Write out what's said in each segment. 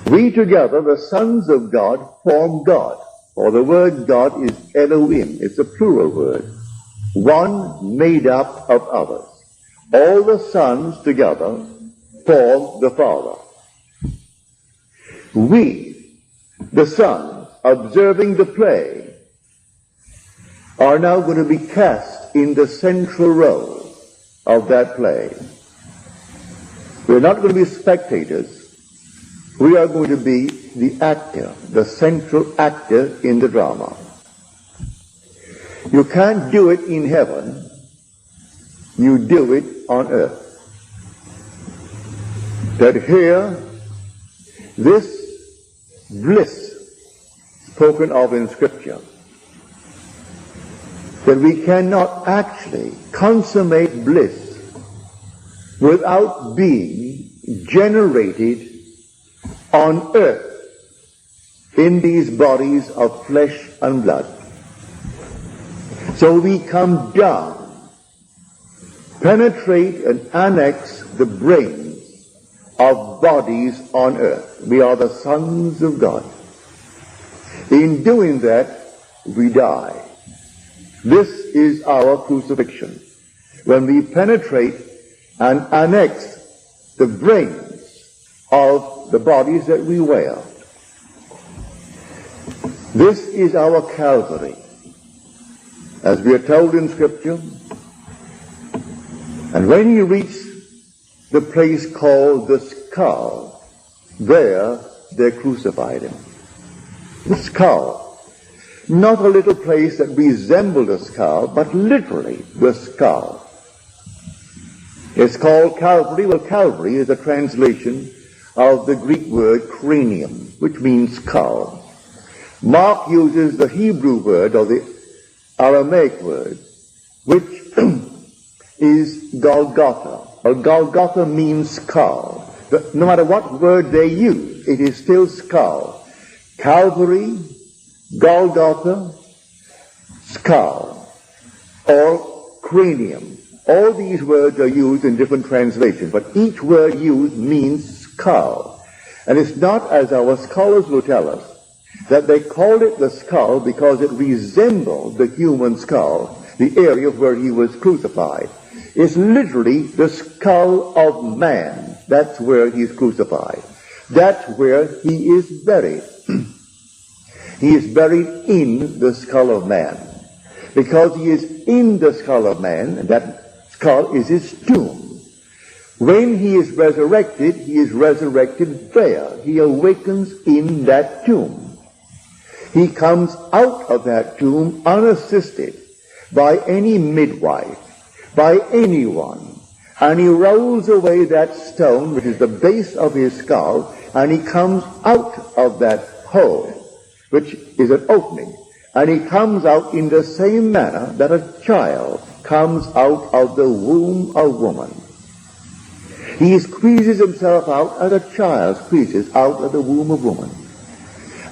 We together, the sons of God, form God. For the word God is Elohim. It's a plural word. One made up of others. All the sons together form the Father. We, the sons, observing the play, are now going to be cast in the central role of that play. We're not going to be spectators. We are going to be the actor, the central actor in the drama. You can't do it in heaven. You do it on earth. That here, this bliss spoken of in Scripture, that we cannot actually consummate bliss without being generated on earth in these bodies of flesh and blood. So we come down, penetrate and annex the brains of bodies on earth. We are the sons of God. In doing that, we die. This is our crucifixion. When we penetrate and annex the brains of the bodies that we wear. This is our Calvary. As we are told in Scripture, and when he reached the place called the skull, there they crucified him. The skull. Not a little place that resembled a skull, but literally the skull. It's called Calvary. Well, Calvary is a translation of the Greek word cranium, which means skull. Mark uses the Hebrew word or the Aramaic word, which is Golgotha. Well, Golgotha means skull. But no matter what word they use, it is still skull. Calvary, Golgotha, skull, or cranium. All these words are used in different translations, but each word used means skull. And it's not, as our scholars will tell us, that they called it the skull because it resembled the human skull, the area where he was crucified. It's literally the skull of man. That's where he's crucified. That's where he is buried. He is buried in the skull of man. Because he is in the skull of man, and that skull is his tomb. When he is resurrected there. He awakens in that tomb. He comes out of that tomb unassisted by any midwife, by anyone. And he rolls away that stone, which is the base of his skull, and he comes out of that hole, which is an opening. And he comes out in the same manner that a child comes out of the womb of woman. He squeezes himself out as a child squeezes out of the womb of woman.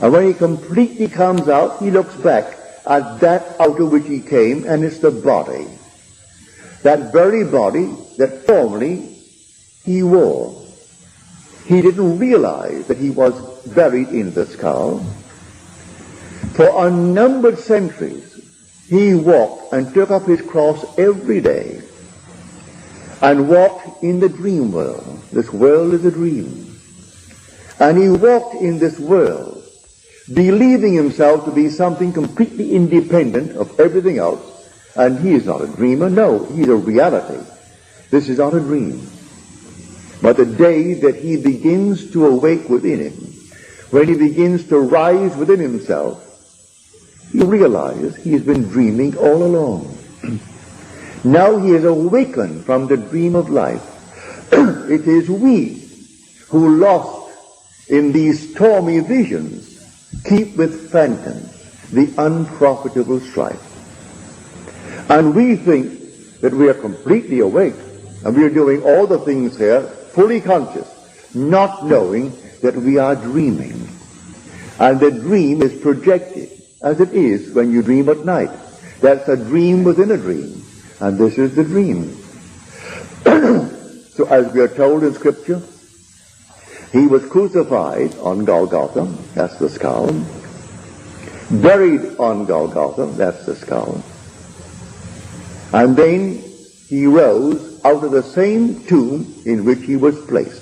And when he completely comes out, he looks back at that out of which he came, and it's the body. That very body that formerly he wore. He didn't realize that he was buried in the skull. For unnumbered centuries, he walked and took up his cross every day and walked in the dream world. This world is a dream. And he walked in this world believing himself to be something completely independent of everything else. And he is not a dreamer. No, he's a reality. This is not a dream. But the day that he begins to awake within him, when he begins to rise within himself, he realizes he's been dreaming all along. Now he is awakened from the dream of life. It is we who, lost in these stormy visions, keep with phantoms the unprofitable strife. And we think that we are completely awake, and we are doing all the things here fully conscious, not knowing that we are dreaming. And the dream is projected, as it is when you dream at night. That's a dream within a dream, and this is the dream. So as we are told in Scripture, He was crucified on Golgotha, that's the skull. Buried on Golgotha, that's the skull. And then he rose out of the same tomb in which he was placed.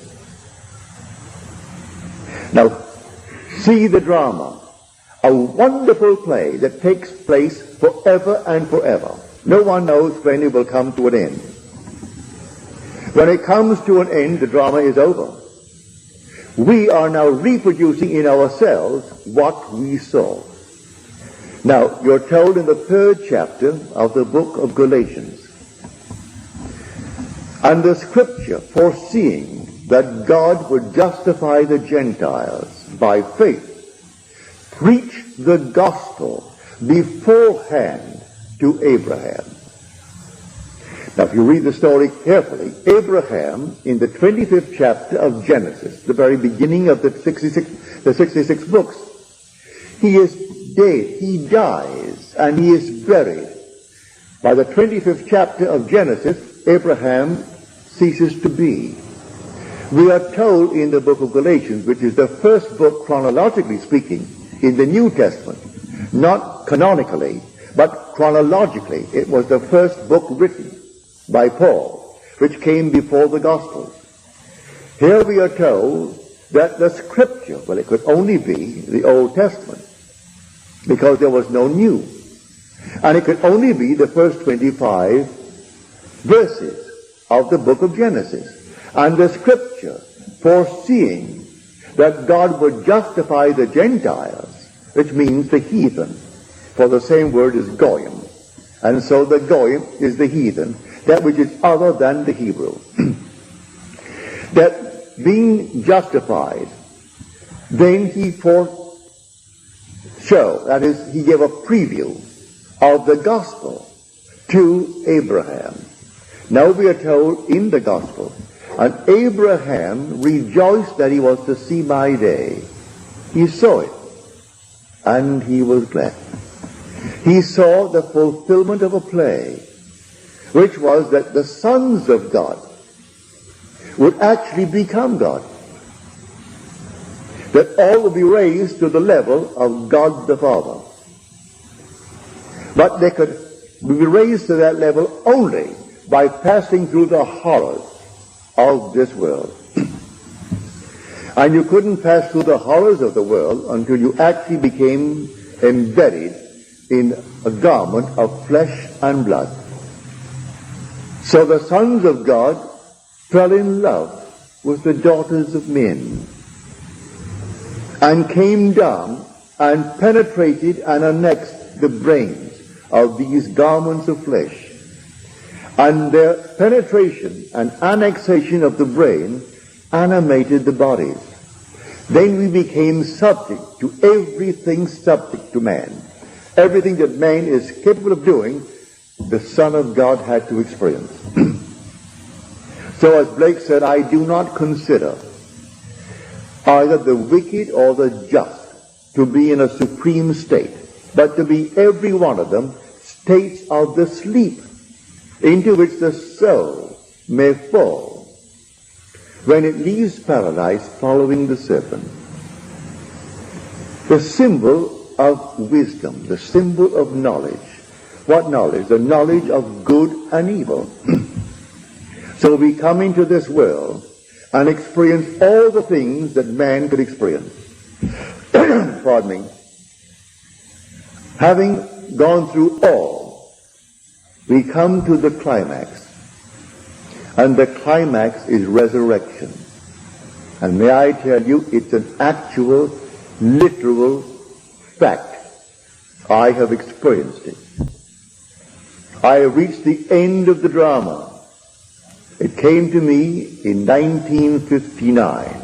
Now, see the drama. A wonderful play that takes place forever and forever. No one knows when it will come to an end. When it comes to an end, the drama is over. We are now reproducing in ourselves what we saw. Now, you're told in the 3rd chapter of the book of Galatians, and the scripture foreseeing that God would justify the Gentiles by faith, preached the gospel beforehand to Abraham. Now, if you read the story carefully, Abraham, in the 25th chapter of Genesis, the very beginning of the 66 books, he is dead, he dies, and he is buried. By the 25th chapter of Genesis, Abraham ceases to be. We are told in the book of Galatians, which is the first book, chronologically speaking, in the New Testament, not canonically, but chronologically, it was the first book written by Paul, which came before the Gospels. Here we are told that the scripture, well, it could only be the Old Testament, because there was no new. And it could only be the first 25 verses of the book of Genesis. And the scripture foreseeing that God would justify the Gentiles, which means the heathen, for the same word is goyim. And so the goyim is the heathen, that which is other than the Hebrew. That being justified, then he foreshowed, that is, he gave a preview of the gospel to Abraham. Now we are told in the gospel, and Abraham rejoiced that he was to see my day. He saw it, and he was glad. He saw the fulfillment of a play, which was that the sons of God would actually become God. That all would be raised to the level of God the Father. But they could be raised to that level only by passing through the horrors of this world. And you couldn't pass through the horrors of the world until you actually became embedded in a garment of flesh and blood. So the sons of God fell in love with the daughters of men and came down and penetrated and annexed the brains of these garments of flesh. And their penetration and annexation of the brain animated the bodies. Then we became subject to everything subject to man. Everything that man is capable of doing, the Son of God had to experience. So as Blake said, I do not consider either the wicked or the just to be in a supreme state, but to be every one of them states of the sleep into which the soul may fall when it leaves paradise following the serpent. The symbol of wisdom, the symbol of knowledge. What knowledge? The knowledge of good and evil. So we come into this world and experience all the things that man could experience. Pardon me. Having gone through all, we come to the climax. And the climax is resurrection. And may I tell you, it's an actual, literal fact. I have experienced it. I have reached the end of the drama. It came to me in 1959.